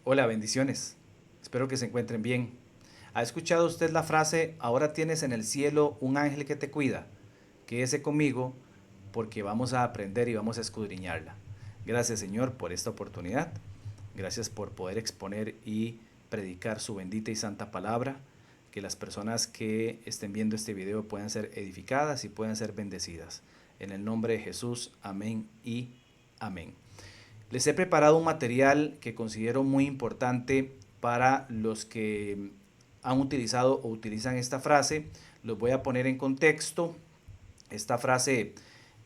Hola, bendiciones. Espero que se encuentren bien. ¿Ha escuchado usted la frase, ahora tienes en el cielo un ángel que te cuida? Quédese conmigo porque vamos a aprender y vamos a escudriñarla. Gracias, Señor, por esta oportunidad. Gracias por poder exponer y predicar su bendita y santa palabra. Que las personas que estén viendo este video puedan ser edificadas y puedan ser bendecidas. En el nombre de Jesús, amén y amén. Les he preparado un material que considero muy importante para los que han utilizado o utilizan esta frase. Los voy a poner en contexto. Esta frase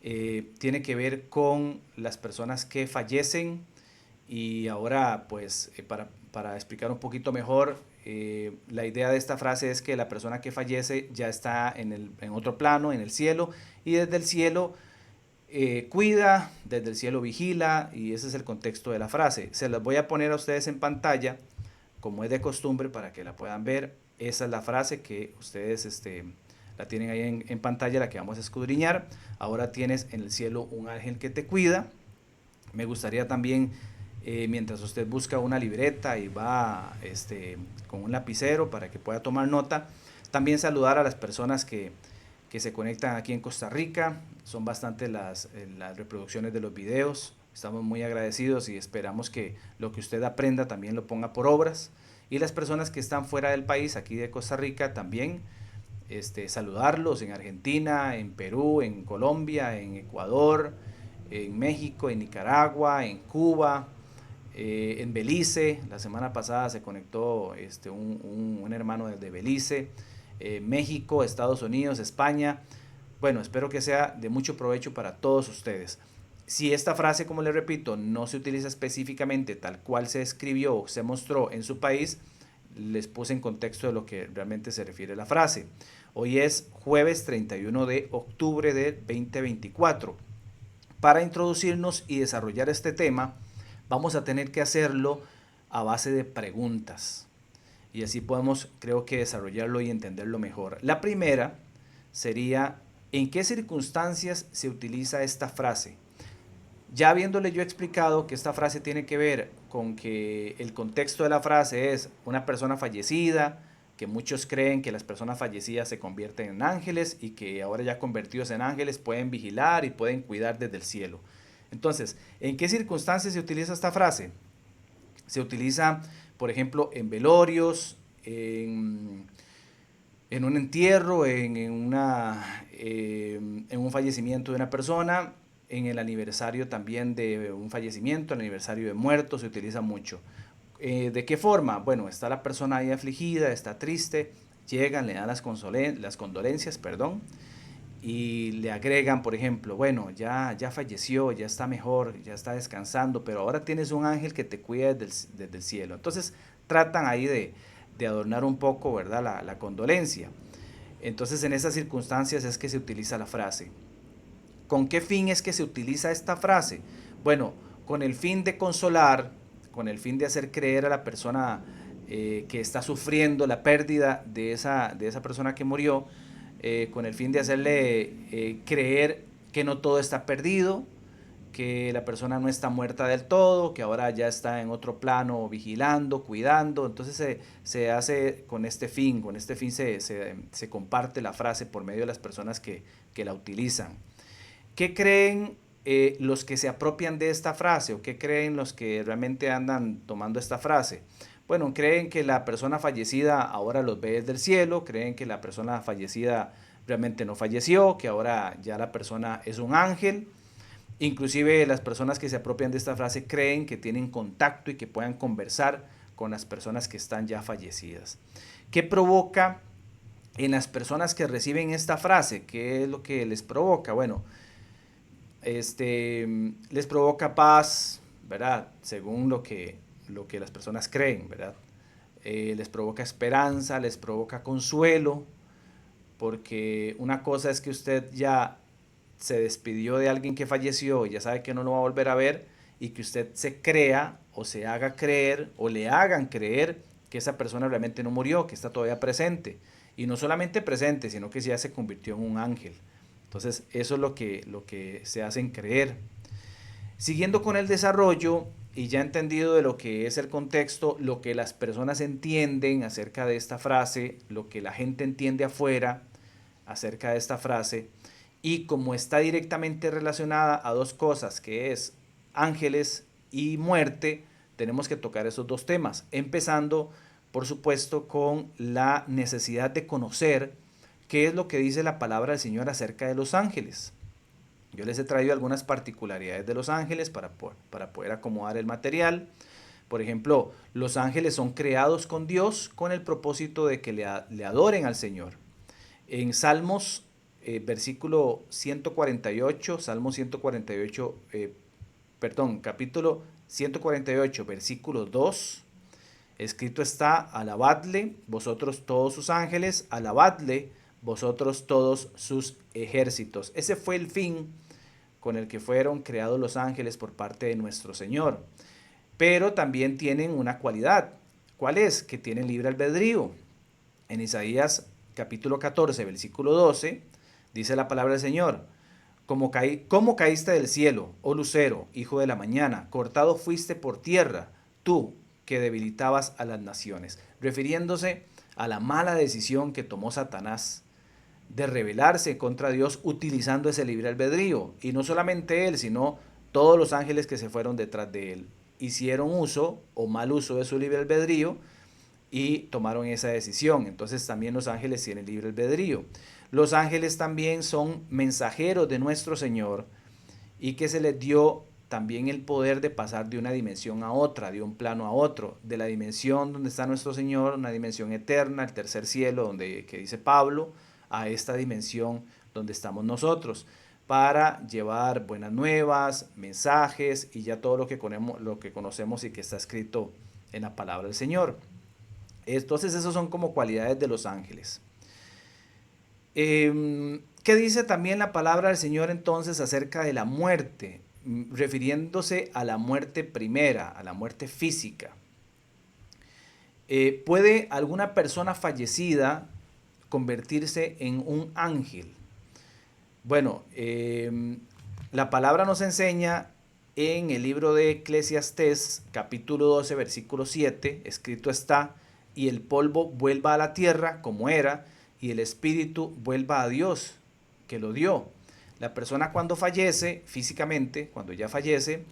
tiene que ver con las personas que fallecen y ahora pues para explicar un poquito mejor, la idea de esta frase es que la persona que fallece ya está en otro plano, en el cielo, y desde el cielo cuida, desde el cielo vigila, y ese es el contexto de la frase. Se las voy a poner a ustedes en pantalla, como es de costumbre, para que la puedan ver. Esa es la frase que ustedes la tienen ahí en pantalla, la que vamos a escudriñar. Ahora tienes en el cielo un ángel que te cuida. Me gustaría también, mientras usted busca una libreta y va con un lapicero para que pueda tomar nota, también saludar a las personas que se conectan aquí en Costa Rica. Son bastantes las reproducciones de los videos. Estamos muy agradecidos y esperamos que lo que usted aprenda también lo ponga por obras. Y las personas que están fuera del país, aquí de Costa Rica, también saludarlos en Argentina, en Perú, en Colombia, en Ecuador, en México, en Nicaragua, en Cuba, en Belice. La semana pasada se conectó un hermano de Belice, México, Estados Unidos, España. Bueno, espero que sea de mucho provecho para todos ustedes. Si esta frase, como les repito, no se utiliza específicamente tal cual se escribió o se mostró en su país, les puse en contexto de lo que realmente se refiere la frase. Hoy es jueves 31 de octubre de 2024. Para introducirnos y desarrollar este tema, vamos a tener que hacerlo a base de preguntas. Y así podemos, creo que, desarrollarlo y entenderlo mejor. La primera sería, ¿en qué circunstancias se utiliza esta frase? Ya habiéndole yo explicado que esta frase tiene que ver con que el contexto de la frase es una persona fallecida, que muchos creen que las personas fallecidas se convierten en ángeles y que ahora ya convertidos en ángeles pueden vigilar y pueden cuidar desde el cielo. Entonces, ¿en qué circunstancias se utiliza esta frase? Se utiliza, por ejemplo, en velorios, en un entierro, en un fallecimiento de una persona, en el aniversario también de un fallecimiento, el aniversario de muertos, se utiliza mucho. ¿De qué forma? Bueno, está la persona ahí afligida, está triste, llegan, le dan las condolencias, perdón, y le agregan, por ejemplo, bueno, ya falleció, ya está mejor, ya está descansando, pero ahora tienes un ángel que te cuida desde el cielo. Entonces tratan ahí de adornar un poco, ¿verdad? La condolencia. Entonces en esas circunstancias es que se utiliza la frase. ¿Con qué fin es que se utiliza esta frase? Bueno, con el fin de consolar, con el fin de hacer creer a la persona que está sufriendo la pérdida de esa persona que murió, con el fin de hacerle creer que no todo está perdido, que la persona no está muerta del todo, que ahora ya está en otro plano vigilando, cuidando. Entonces se hace con este fin se comparte la frase por medio de las personas que la utilizan. ¿Qué creen los que se apropian de esta frase o qué creen los que realmente andan tomando esta frase? Bueno, creen que la persona fallecida ahora los ve desde el cielo, creen que la persona fallecida realmente no falleció, que ahora ya la persona es un ángel. Inclusive las personas que se apropian de esta frase creen que tienen contacto y que puedan conversar con las personas que están ya fallecidas. ¿Qué provoca en las personas que reciben esta frase? ¿Qué es lo que les provoca? Bueno, les provoca paz, ¿verdad? Según lo que las personas creen, ¿verdad? Les provoca esperanza, les provoca consuelo, porque una cosa es que usted ya se despidió de alguien que falleció y ya sabe que no lo va a volver a ver y que usted se crea o se haga creer o le hagan creer que esa persona realmente no murió, que está todavía presente. Y no solamente presente, sino que ya se convirtió en un ángel. Entonces, eso es lo que se hacen creer. Siguiendo con el desarrollo, y ya entendido de lo que es el contexto, lo que las personas entienden acerca de esta frase, lo que la gente entiende afuera acerca de esta frase, y como está directamente relacionada a dos cosas, que es ángeles y muerte, tenemos que tocar esos dos temas, empezando, por supuesto, con la necesidad de conocer qué es lo que dice la palabra del Señor acerca de los ángeles. Yo les he traído algunas particularidades de los ángeles para poder acomodar el material. Por ejemplo, los ángeles son creados con Dios con el propósito de que le adoren al Señor. En Salmos, versículo 148, Salmo 148, capítulo 148, versículo 2, escrito está: alabadle vosotros todos sus ángeles, alabadle vosotros todos sus ejércitos. Ese fue el fin con el que fueron creados los ángeles por parte de nuestro Señor. Pero también tienen una cualidad. ¿Cuál es? Que tienen libre albedrío. En Isaías capítulo 14, versículo 12, dice la palabra del Señor: ¿Cómo caíste del cielo, oh lucero, hijo de la mañana? Cortado fuiste por tierra, tú que debilitabas a las naciones. Refiriéndose a la mala decisión que tomó Satanás de rebelarse contra Dios utilizando ese libre albedrío. Y no solamente él, sino todos los ángeles que se fueron detrás de él. Hicieron uso o mal uso de su libre albedrío y tomaron esa decisión. Entonces también los ángeles tienen libre albedrío. Los ángeles también son mensajeros de nuestro Señor y que se les dio también el poder de pasar de una dimensión a otra, de un plano a otro, de la dimensión donde está nuestro Señor, una dimensión eterna, el tercer cielo, que dice Pablo, a esta dimensión donde estamos nosotros, para llevar buenas nuevas, mensajes y ya todo lo que conocemos y que está escrito en la palabra del Señor. Entonces, esos son como cualidades de los ángeles. ¿Qué dice también la palabra del Señor entonces acerca de la muerte? Refiriéndose a la muerte primera, a la muerte física. ¿Puede alguna persona fallecida convertirse en un ángel? Bueno, la palabra nos enseña en el libro de Eclesiastés, capítulo 12, versículo 7, escrito está: y el polvo vuelva a la tierra como era, y el espíritu vuelva a Dios, que lo dio. La persona cuando fallece físicamente, cuando ya fallece,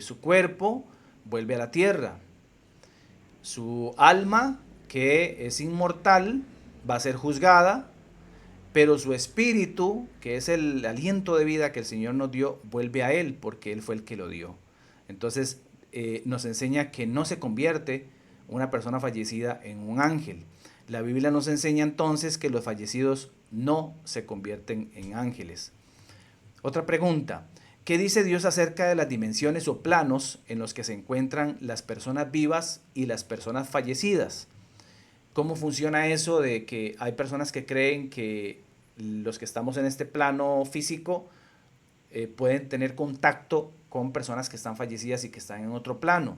su cuerpo vuelve a la tierra. Su alma, que es inmortal, va a ser juzgada, pero su espíritu, que es el aliento de vida que el Señor nos dio, vuelve a Él, porque Él fue el que lo dio. Entonces, nos enseña que no se convierte una persona fallecida en un ángel. La Biblia nos enseña entonces que los fallecidos no se convierten en ángeles. Otra pregunta: ¿qué dice Dios acerca de las dimensiones o planos en los que se encuentran las personas vivas y las personas fallecidas? ¿Cómo funciona eso de que hay personas que creen que los que estamos en este plano físico pueden tener contacto con personas que están fallecidas y que están en otro plano?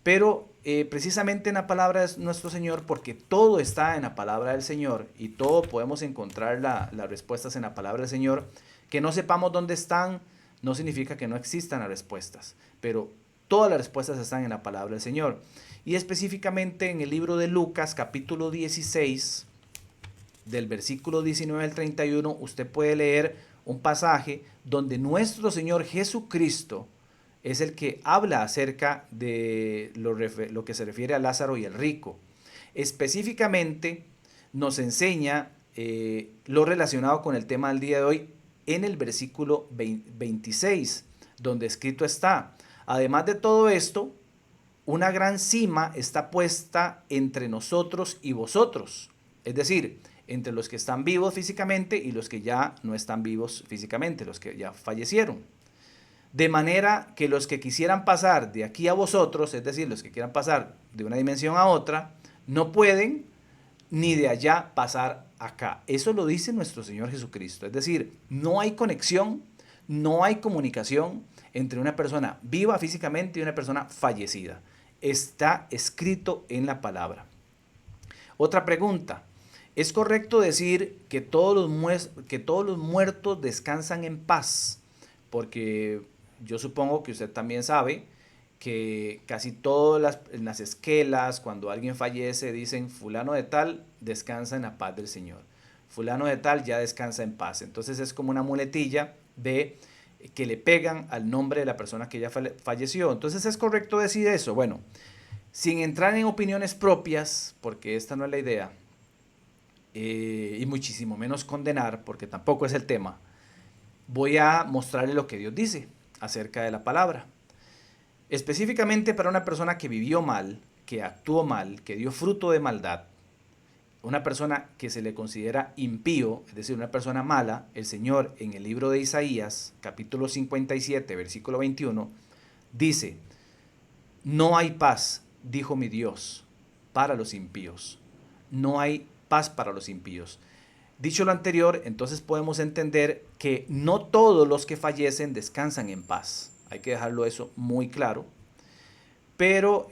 Pero precisamente en la palabra de nuestro Señor, porque todo está en la palabra del Señor y todo podemos encontrar las respuestas en la palabra del Señor, que no sepamos dónde están no significa que no existan las respuestas, pero todas las respuestas están en la palabra del Señor. Y específicamente en el libro de Lucas, capítulo 16, del versículo 19 al 31, usted puede leer un pasaje donde nuestro Señor Jesucristo es el que habla acerca de lo que se refiere a Lázaro y el rico. Específicamente nos enseña lo relacionado con el tema del día de hoy en el versículo 26, donde escrito está: además de todo esto, una gran cima está puesta entre nosotros y vosotros, es decir, entre los que están vivos físicamente y los que ya no están vivos físicamente, los que ya fallecieron. De manera que los que quisieran pasar de aquí a vosotros, es decir, los que quieran pasar de una dimensión a otra, no pueden, ni de allá pasar acá. Eso lo dice nuestro Señor Jesucristo. Es decir, no hay conexión, no hay comunicación entre una persona viva físicamente y una persona fallecida. Está escrito en la palabra. Otra pregunta: ¿es correcto decir que todos los muertos descansan en paz? Porque yo supongo que usted también sabe que casi todas en las esquelas, cuando alguien fallece, dicen fulano de tal descansa en la paz del Señor. Fulano de tal ya descansa en paz. Entonces es como una muletilla de que le pegan al nombre de la persona que ya falleció. Entonces es correcto decir eso. Bueno, sin entrar en opiniones propias, porque esta no es la idea, y muchísimo menos condenar, porque tampoco es el tema, voy a mostrarle lo que Dios dice acerca de la palabra. Específicamente para una persona que vivió mal, que actuó mal, que dio fruto de maldad, una persona que se le considera impío, es decir, una persona mala, el Señor en el libro de Isaías, capítulo 57, versículo 21, dice: no hay paz, dijo mi Dios, para los impíos. No hay paz para los impíos. Dicho lo anterior, entonces podemos entender que no todos los que fallecen descansan en paz. Hay que dejarlo eso muy claro. Pero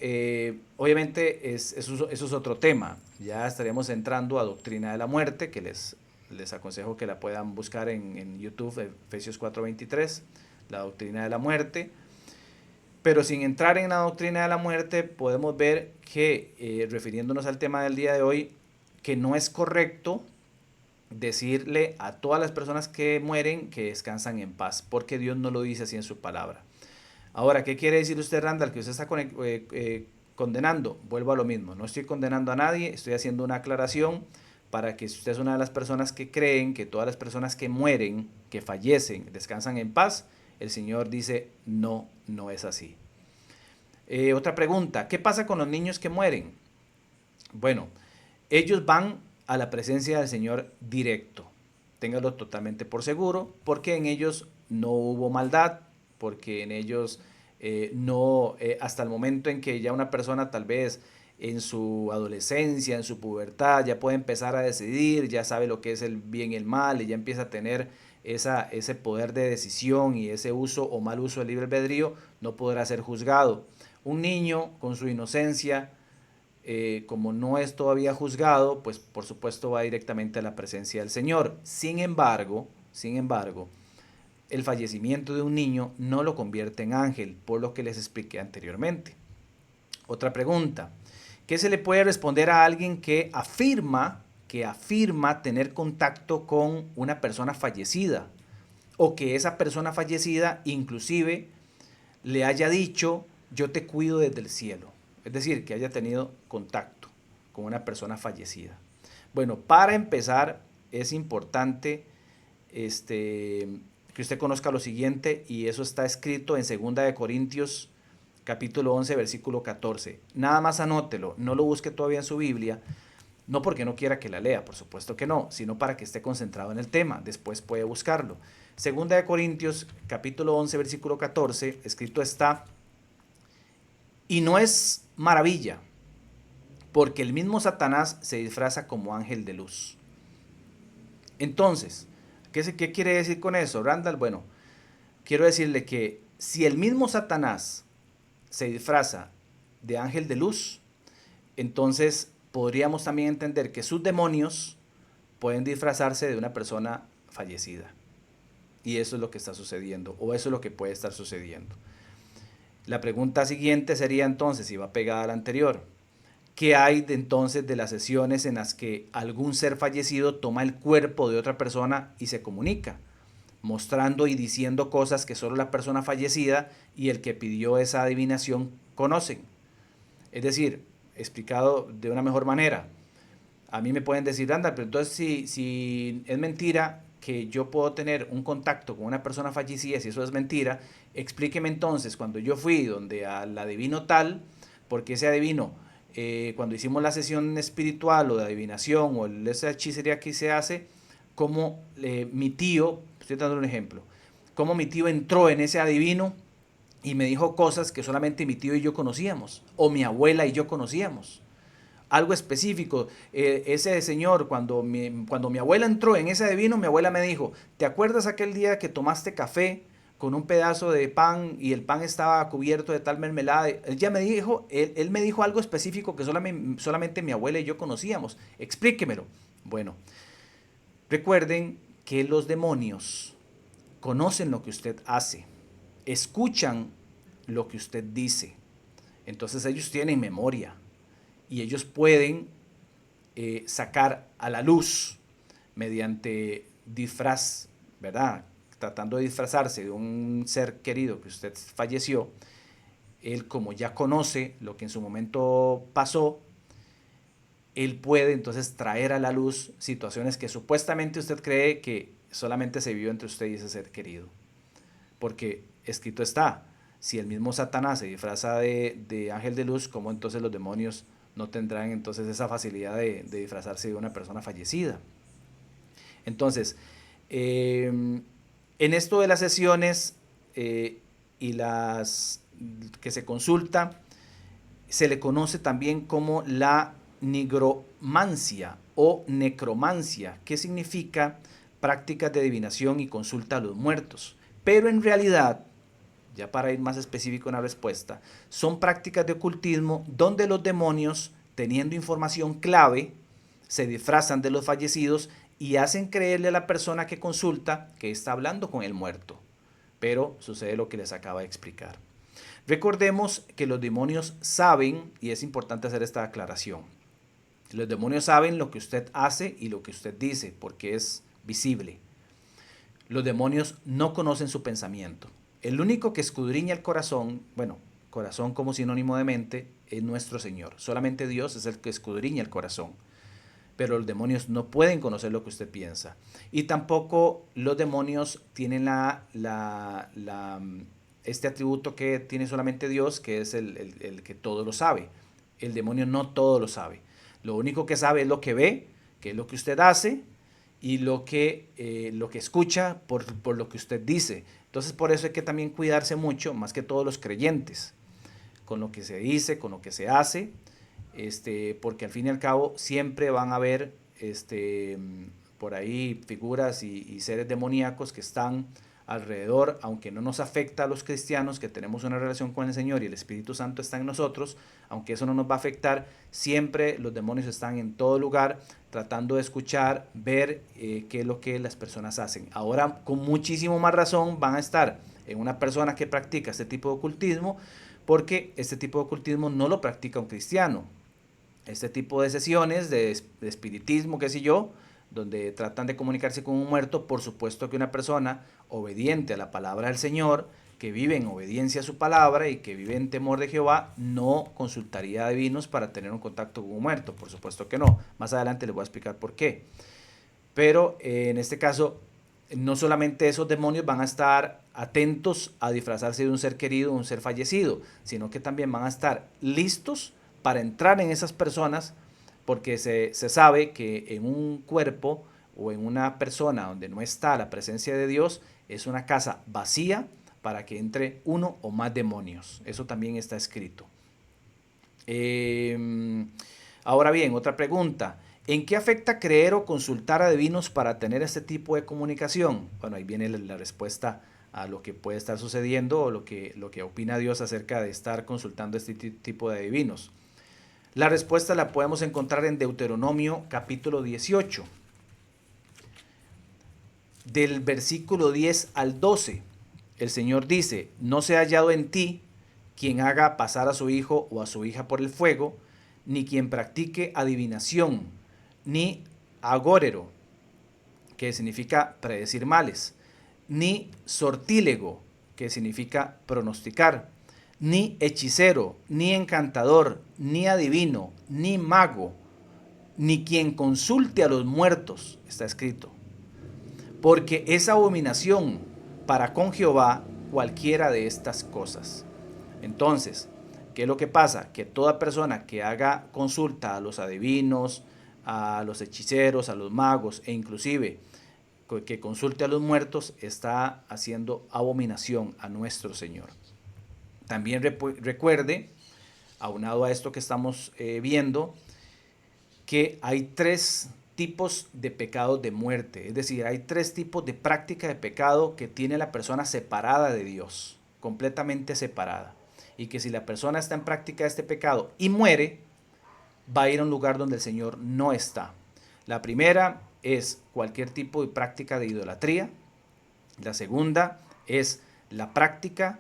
obviamente eso es otro tema. Ya estaríamos entrando a doctrina de la muerte, que les aconsejo que la puedan buscar en YouTube, Efesios 4:23, la doctrina de la muerte. Pero sin entrar en la doctrina de la muerte, podemos ver que, refiriéndonos al tema del día de hoy, que no es correcto decirle a todas las personas que mueren que descansan en paz, porque Dios no lo dice así en su palabra. Ahora, ¿qué quiere decir usted, Randall? Que usted está condenando. Vuelvo a lo mismo. No estoy condenando a nadie, estoy haciendo una aclaración para que si usted es una de las personas que creen que todas las personas que mueren, que fallecen, descansan en paz, el Señor dice, no, no es así. Otra pregunta, ¿qué pasa con los niños que mueren? Bueno, ellos van a la presencia del Señor directo. Téngalo totalmente por seguro, porque en ellos no hubo maldad, porque en ellos no, hasta el momento en que ya una persona tal vez en su adolescencia, en su pubertad, ya puede empezar a decidir, ya sabe lo que es el bien y el mal, y ya empieza a tener ese poder de decisión y ese uso o mal uso del libre albedrío, no podrá ser juzgado. Un niño con su inocencia, como no es todavía juzgado, pues por supuesto va directamente a la presencia del Señor. Sin embargo, el fallecimiento de un niño no lo convierte en ángel, por lo que les expliqué anteriormente. Otra pregunta, ¿qué se le puede responder a alguien que afirma tener contacto con una persona fallecida? O que esa persona fallecida inclusive le haya dicho, yo te cuido desde el cielo. Es decir, que haya tenido contacto con una persona fallecida. Bueno, para empezar, es importante que usted conozca lo siguiente, y eso está escrito en 2 capítulo 11, versículo 14. Nada más anótelo, no lo busque todavía en su Biblia, no porque no quiera que la lea, por supuesto que no, sino para que esté concentrado en el tema, después puede buscarlo. 2 capítulo 11, versículo 14, escrito está: y no es maravilla, porque el mismo Satanás se disfraza como ángel de luz. Entonces, ¿qué quiere decir con eso, Randall? Bueno, quiero decirle que si el mismo Satanás se disfraza de ángel de luz, entonces podríamos también entender que sus demonios pueden disfrazarse de una persona fallecida. Y eso es lo que está sucediendo, o eso es lo que puede estar sucediendo. La pregunta siguiente sería entonces, si va pegada a la anterior, ¿qué hay entonces de las sesiones en las que algún ser fallecido toma el cuerpo de otra persona y se comunica, mostrando y diciendo cosas que solo la persona fallecida y el que pidió esa adivinación conocen? Es decir, explicado de una mejor manera, a mí me pueden decir, anda, pero entonces si es mentira que yo puedo tener un contacto con una persona fallecida, si eso es mentira, explíqueme entonces cuando yo fui donde al adivino tal, porque ese adivino, cuando hicimos la sesión espiritual o de adivinación o esa hechicería que se hace, cómo mi tío, estoy dando un ejemplo, cómo mi tío entró en ese adivino y me dijo cosas que solamente mi tío y yo conocíamos, o mi abuela y yo conocíamos. Algo específico. Ese señor, cuando mi abuela entró en ese adivino, mi abuela me dijo, ¿te acuerdas aquel día que tomaste café con un pedazo de pan y el pan estaba cubierto de tal mermelada? Él me dijo algo específico que solamente mi abuela y yo conocíamos. Explíquemelo. Bueno, recuerden que los demonios conocen lo que usted hace, escuchan lo que usted dice. Entonces ellos tienen memoria y ellos pueden sacar a la luz mediante disfraz, ¿verdad? Tratando de disfrazarse de un ser querido que usted falleció. Él, como ya conoce lo que en su momento pasó, él puede entonces traer a la luz situaciones que supuestamente usted cree que solamente se vivió entre usted y ese ser querido. Porque escrito está, si el mismo Satanás se disfraza de ángel de luz, ¿cómo entonces los demonios no tendrán entonces esa facilidad de disfrazarse de una persona fallecida? Entonces, en esto de las sesiones y las que se consulta, se le conoce también como la nigromancia o necromancia, que significa prácticas de adivinación y consulta a los muertos. Pero en realidad, ya para ir más específico en la respuesta, son prácticas de ocultismo donde los demonios, teniendo información clave, se disfrazan de los fallecidos y hacen creerle a la persona que consulta que está hablando con el muerto. Pero sucede lo que les acabo de explicar. Recordemos que los demonios saben, y es importante hacer esta aclaración, los demonios saben lo que usted hace y lo que usted dice, porque es visible. Los demonios no conocen su pensamiento. El único que escudriña el corazón, bueno, corazón como sinónimo de mente, es nuestro Señor. Solamente Dios es el que escudriña el corazón. Pero los demonios no pueden conocer lo que usted piensa. Y tampoco los demonios tienen este atributo que tiene solamente Dios, que es el que todo lo sabe. El demonio no todo lo sabe. Lo único que sabe es lo que ve, que es lo que usted hace, y lo que escucha por lo que usted dice. Entonces por eso hay que también cuidarse mucho, más que todos los creyentes, con lo que se dice, con lo que se hace, porque al fin y al cabo siempre van a haber por ahí figuras y seres demoníacos que están alrededor, aunque no nos afecta a los cristianos que tenemos una relación con el Señor y el Espíritu Santo está en nosotros, aunque eso no nos va a afectar, siempre los demonios están en todo lugar tratando de escuchar, ver qué es lo que las personas hacen. Ahora con muchísimo más razón van a estar en una persona que practica este tipo de ocultismo, porque este tipo de ocultismo no lo practica un cristiano. Este tipo de sesiones de espiritismo, qué sé yo, donde tratan de comunicarse con un muerto, por supuesto que una persona obediente a la palabra del Señor, que vive en obediencia a su palabra y que vive en temor de Jehová, no consultaría a divinos para tener un contacto con un muerto, por supuesto que no. Más adelante les voy a explicar por qué. Pero en este caso, no solamente esos demonios van a estar atentos a disfrazarse de un ser querido, un ser fallecido, sino que también van a estar listos para entrar en esas personas, porque se sabe que en un cuerpo o en una persona donde no está la presencia de Dios, es una casa vacía para que entre uno o más demonios. Eso también está escrito. Ahora bien, otra pregunta. ¿En qué afecta creer o consultar a divinos para tener este tipo de comunicación? Bueno, ahí viene la respuesta a lo que puede estar sucediendo o lo que opina Dios acerca de estar consultando este tipo de divinos. La respuesta la podemos encontrar en Deuteronomio capítulo 18, del versículo 10 al 12. El Señor dice, no se ha hallado en ti quien haga pasar a su hijo o a su hija por el fuego, ni quien practique adivinación, ni agórero, que significa predecir males, ni sortílego, que significa pronosticar, ni hechicero, ni encantador, ni adivino, ni mago, ni quien consulte a los muertos, está escrito, porque es abominación para con Jehová cualquiera de estas cosas. Entonces, ¿qué es lo que pasa? Que toda persona que haga consulta a los adivinos, a los hechiceros, a los magos e inclusive que consulte a los muertos está haciendo abominación a nuestro Señor. También recuerde, aunado a esto que estamos viendo, que hay tres tipos de pecados de muerte, es decir, hay tres tipos de práctica de pecado que tiene la persona separada de Dios, completamente separada, y que si la persona está en práctica de este pecado y muere, va a ir a un lugar donde el Señor no está. La primera es cualquier tipo de práctica de idolatría, la segunda es la práctica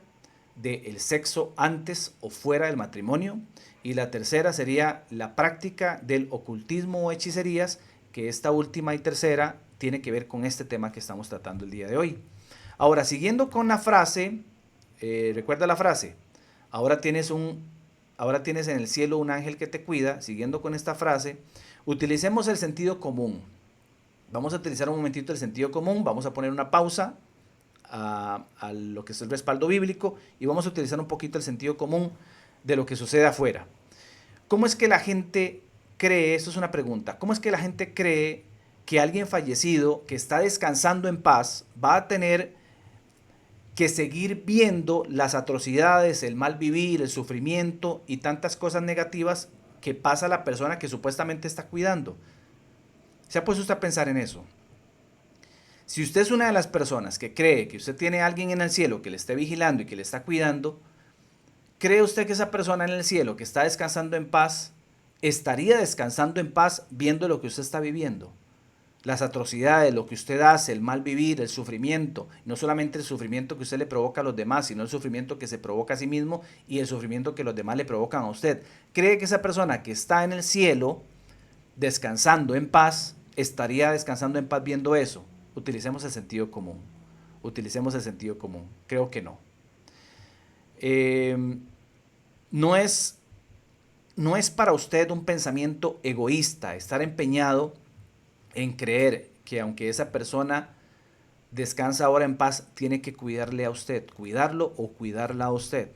del sexo antes o fuera del matrimonio. Y la tercera sería la práctica del ocultismo o hechicerías, que esta última y tercera tiene que ver con este tema que estamos tratando el día de hoy. Ahora, siguiendo con la frase, recuerda la frase, ahora tienes en el cielo un ángel que te cuida. Siguiendo con esta frase, utilicemos el sentido común. Vamos a utilizar un momentito el sentido común, vamos a poner una pausa a lo que es el respaldo bíblico y vamos a utilizar un poquito el sentido común de lo que sucede afuera. ¿Cómo es que la gente cree, esto es una pregunta, cómo es que la gente cree que alguien fallecido que está descansando en paz va a tener que seguir viendo las atrocidades, el mal vivir, el sufrimiento y tantas cosas negativas que pasa a la persona que supuestamente está cuidando? ¿Se ha puesto usted a pensar en eso? Si usted es una de las personas que cree que usted tiene a alguien en el cielo que le esté vigilando y que le está cuidando, ¿cree usted que esa persona en el cielo que está descansando en paz estaría descansando en paz viendo lo que usted está viviendo? Las atrocidades, lo que usted hace, el mal vivir, el sufrimiento, no solamente el sufrimiento que usted le provoca a los demás, sino el sufrimiento que se provoca a sí mismo y el sufrimiento que los demás le provocan a usted. ¿Cree que esa persona que está en el cielo descansando en paz estaría descansando en paz viendo eso? Utilicemos el sentido común. Utilicemos el sentido común. Creo que no. No es para usted un pensamiento egoísta estar empeñado en creer que aunque esa persona descansa ahora en paz, tiene que cuidarle a usted, cuidarlo o cuidarla a usted.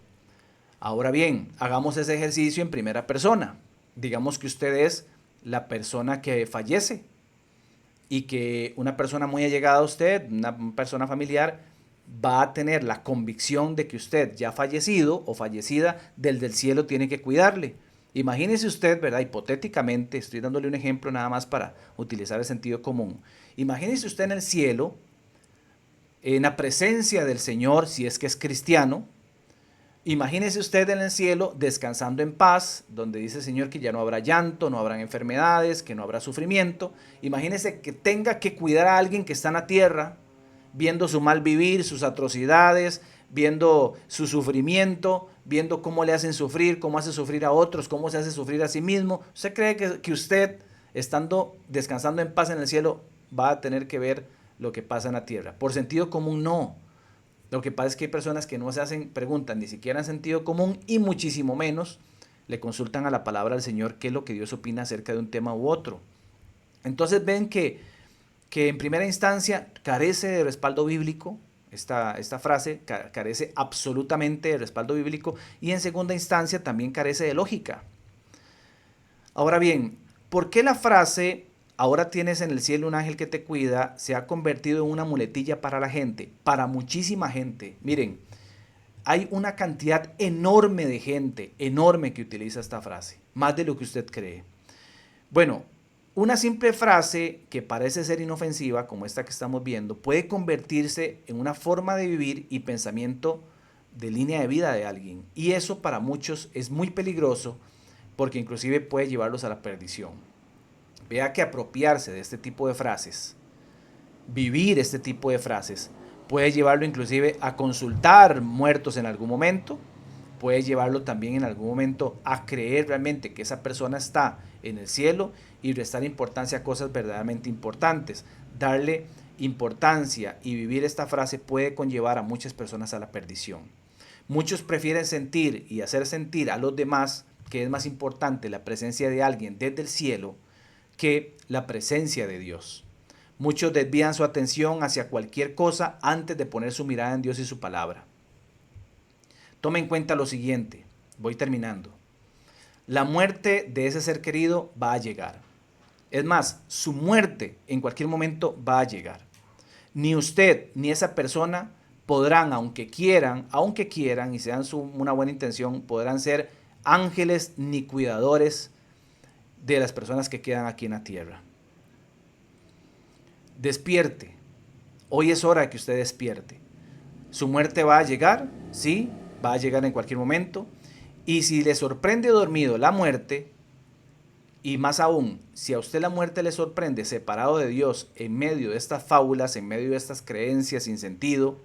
Ahora bien, hagamos ese ejercicio en primera persona. Digamos que usted es la persona que fallece y que una persona muy allegada a usted, una persona familiar, va a tener la convicción de que usted ya fallecido o fallecida del cielo tiene que cuidarle. Imagínese usted, ¿verdad? Hipotéticamente, estoy dándole un ejemplo nada más para utilizar el sentido común. Imagínese usted en el cielo, en la presencia del Señor, si es que es cristiano. Imagínese usted en el cielo descansando en paz, donde dice el Señor que ya no habrá llanto, no habrán enfermedades, que no habrá sufrimiento. Imagínese que tenga que cuidar a alguien que está en la tierra, viendo su mal vivir, sus atrocidades, viendo su sufrimiento, viendo cómo le hacen sufrir, cómo hace sufrir a otros, cómo se hace sufrir a sí mismo. ¿Usted cree que usted, estando descansando en paz en el cielo, va a tener que ver lo que pasa en la tierra? Por sentido común, no. Lo que pasa es que hay personas que no se hacen preguntas ni siquiera en sentido común y muchísimo menos le consultan a la palabra del Señor qué es lo que Dios opina acerca de un tema u otro. Entonces ven que en primera instancia carece de respaldo bíblico, esta frase carece absolutamente de respaldo bíblico, y en segunda instancia también carece de lógica. Ahora bien, ¿por qué la frase ahora tienes en el cielo un ángel que te cuida se ha convertido en una muletilla para la gente? Para muchísima gente. Miren, hay una cantidad enorme de gente, enorme, que utiliza esta frase, más de lo que usted cree. Bueno, una simple frase que parece ser inofensiva, como esta que estamos viendo, puede convertirse en una forma de vivir y pensamiento de línea de vida de alguien. Y eso para muchos es muy peligroso, porque inclusive puede llevarlos a la perdición. Vea que apropiarse de este tipo de frases, vivir este tipo de frases, puede llevarlo inclusive a consultar muertos en algún momento, puede llevarlo también en algún momento a creer realmente que esa persona está en el cielo y restar importancia a cosas verdaderamente importantes. Darle importancia y vivir esta frase puede conllevar a muchas personas a la perdición. Muchos prefieren sentir y hacer sentir a los demás que es más importante la presencia de alguien desde el cielo que la presencia de Dios. Muchos desvían su atención hacia cualquier cosa antes de poner su mirada en Dios y su palabra. Tome en cuenta lo siguiente, voy terminando. La muerte de ese ser querido va a llegar. Es más, su muerte en cualquier momento va a llegar. Ni usted ni esa persona podrán, aunque quieran y sean una buena intención, podrán ser ángeles ni cuidadores de las personas que quedan aquí en la tierra. Despierte. Hoy es hora de que usted despierte. Su muerte va a llegar, sí, va a llegar en cualquier momento. Y si le sorprende dormido la muerte, y más aún, si a usted la muerte le sorprende separado de Dios en medio de estas fábulas, en medio de estas creencias sin sentido,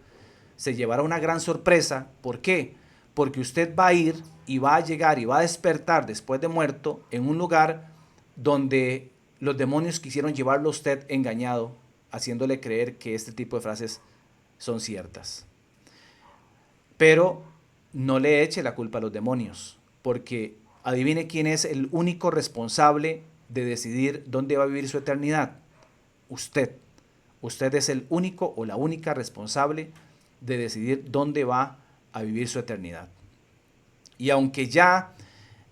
se llevará una gran sorpresa. ¿Por qué? porque usted va a ir y va a llegar y va a despertar después de muerto en un lugar donde los demonios quisieron llevarlo a usted engañado, haciéndole creer que este tipo de frases son ciertas. Pero no le eche la culpa a los demonios, porque adivine quién es el único responsable de decidir dónde va a vivir su eternidad. Usted. Usted es el único o la única responsable de decidir dónde va a vivir su eternidad. Y aunque ya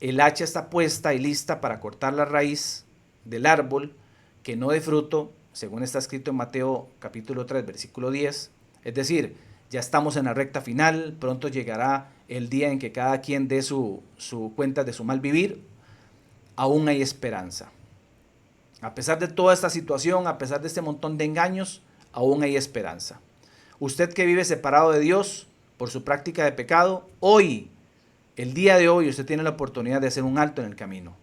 el hacha está puesta y lista para cortar la raíz del árbol que no dé fruto, según está escrito en Mateo capítulo 3, versículo 10, es decir, ya estamos en la recta final, pronto llegará el día en que cada quien dé su cuenta de su mal vivir, aún hay esperanza. A pesar de toda esta situación, a pesar de este montón de engaños, aún hay esperanza. Usted que vive separado de Dios por su práctica de pecado, hoy, el día de hoy, usted tiene la oportunidad de hacer un alto en el camino.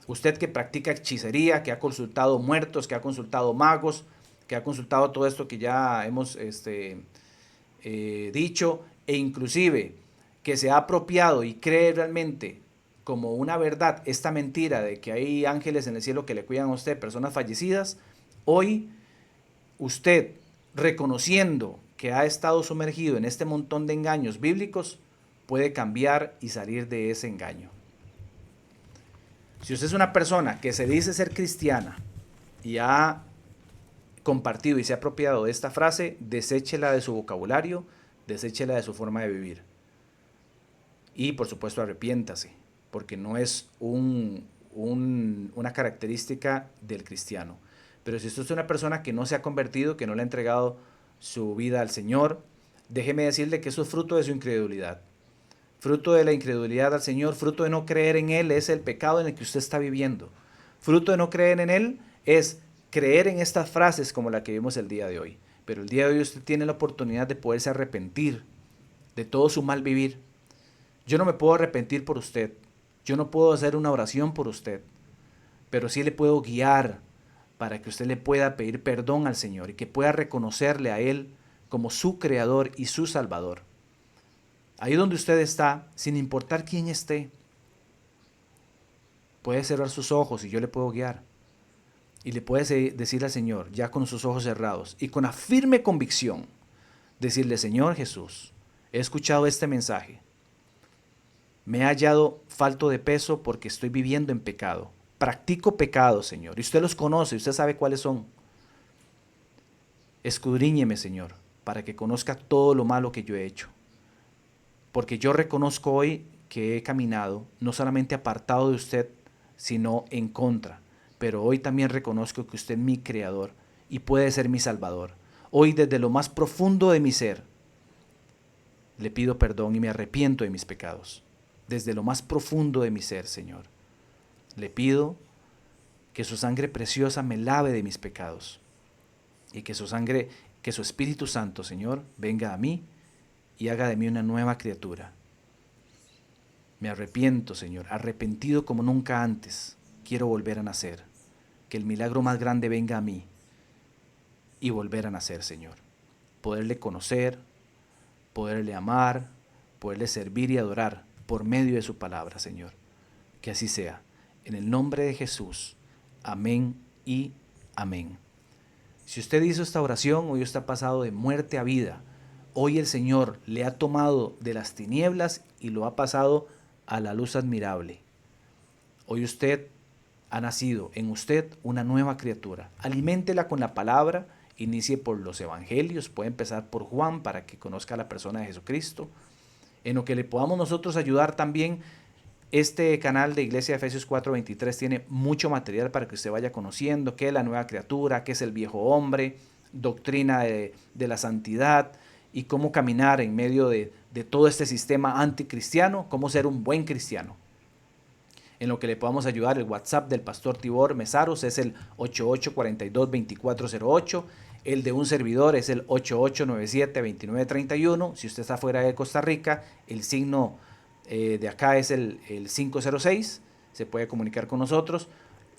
Usted que practica hechicería, que ha consultado muertos, que ha consultado magos, que ha consultado todo esto que ya hemos dicho, e inclusive que se ha apropiado y cree realmente como una verdad esta mentira de que hay ángeles en el cielo que le cuidan a usted, personas fallecidas, hoy usted, reconociendo que ha estado sumergido en este montón de engaños bíblicos, puede cambiar y salir de ese engaño. Si usted es una persona que se dice ser cristiana y ha compartido y se ha apropiado de esta frase, deséchela de su vocabulario, deséchela de su forma de vivir. Y por supuesto arrepiéntase, porque no es una característica del cristiano. Pero si usted es una persona que no se ha convertido, que no le ha entregado su vida al Señor, déjeme decirle que eso es fruto de su incredulidad. Fruto de la incredulidad al Señor, fruto de no creer en Él es el pecado en el que usted está viviendo. Fruto de no creer en Él es creer en estas frases como la que vimos el día de hoy. Pero el día de hoy usted tiene la oportunidad de poderse arrepentir de todo su mal vivir. Yo no me puedo arrepentir por usted. Yo no puedo hacer una oración por usted. Pero sí le puedo guiar para que usted le pueda pedir perdón al Señor y que pueda reconocerle a Él como su Creador y su Salvador. Ahí donde usted está, sin importar quién esté, puede cerrar sus ojos y yo le puedo guiar. Y le puede decir al Señor, ya con sus ojos cerrados y con la firme convicción, decirle: Señor Jesús, he escuchado este mensaje. Me he hallado falto de peso porque estoy viviendo en pecado. Practico pecado, Señor. Y usted los conoce, usted sabe cuáles son. Escudriñeme, Señor, para que conozca todo lo malo que yo he hecho. Porque yo reconozco hoy que he caminado, no solamente apartado de usted, sino en contra. Pero hoy también reconozco que usted es mi Creador y puede ser mi Salvador. Hoy, desde lo más profundo de mi ser, le pido perdón y me arrepiento de mis pecados. Desde lo más profundo de mi ser, Señor, le pido que su sangre preciosa me lave de mis pecados y que su Espíritu Santo, Señor, venga a mí y haga de mí una nueva criatura. Me arrepiento, Señor, arrepentido como nunca antes. Quiero volver a nacer. Que el milagro más grande venga a mí y volver a nacer, Señor. Poderle conocer, poderle amar, poderle servir y adorar por medio de su palabra, Señor. Que así sea. En el nombre de Jesús. Amén y amén. Si usted hizo esta oración, hoy usted ha pasado de muerte a vida. Hoy el Señor le ha tomado de las tinieblas y lo ha pasado a la luz admirable. Hoy usted ha nacido en usted una nueva criatura. Aliméntela con la palabra. Inicie por los evangelios. Puede empezar por Juan para que conozca a la persona de Jesucristo. En lo que le podamos nosotros ayudar también, este canal de Iglesia de Efesios 4:23 tiene mucho material para que usted vaya conociendo qué es la nueva criatura, qué es el viejo hombre, doctrina de la santidad y cómo caminar en medio de todo este sistema anticristiano, cómo ser un buen cristiano. En lo que le podamos ayudar, el WhatsApp del pastor Tibor Mezaros es el 8842-2408. El de un servidor es el 8897-2931. Si usted está fuera de Costa Rica, el signo de acá es el 506. Se puede comunicar con nosotros.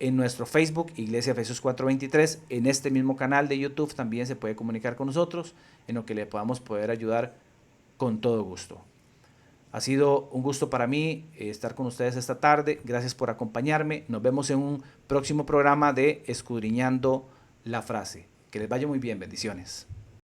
En nuestro Facebook, Iglesia Efesios 4:23. En este mismo canal de YouTube también se puede comunicar con nosotros, en lo que le podamos poder ayudar con todo gusto. Ha sido un gusto para mí estar con ustedes esta tarde. Gracias por acompañarme. Nos vemos en un próximo programa de Escudriñando la Frase. Que les vaya muy bien. Bendiciones.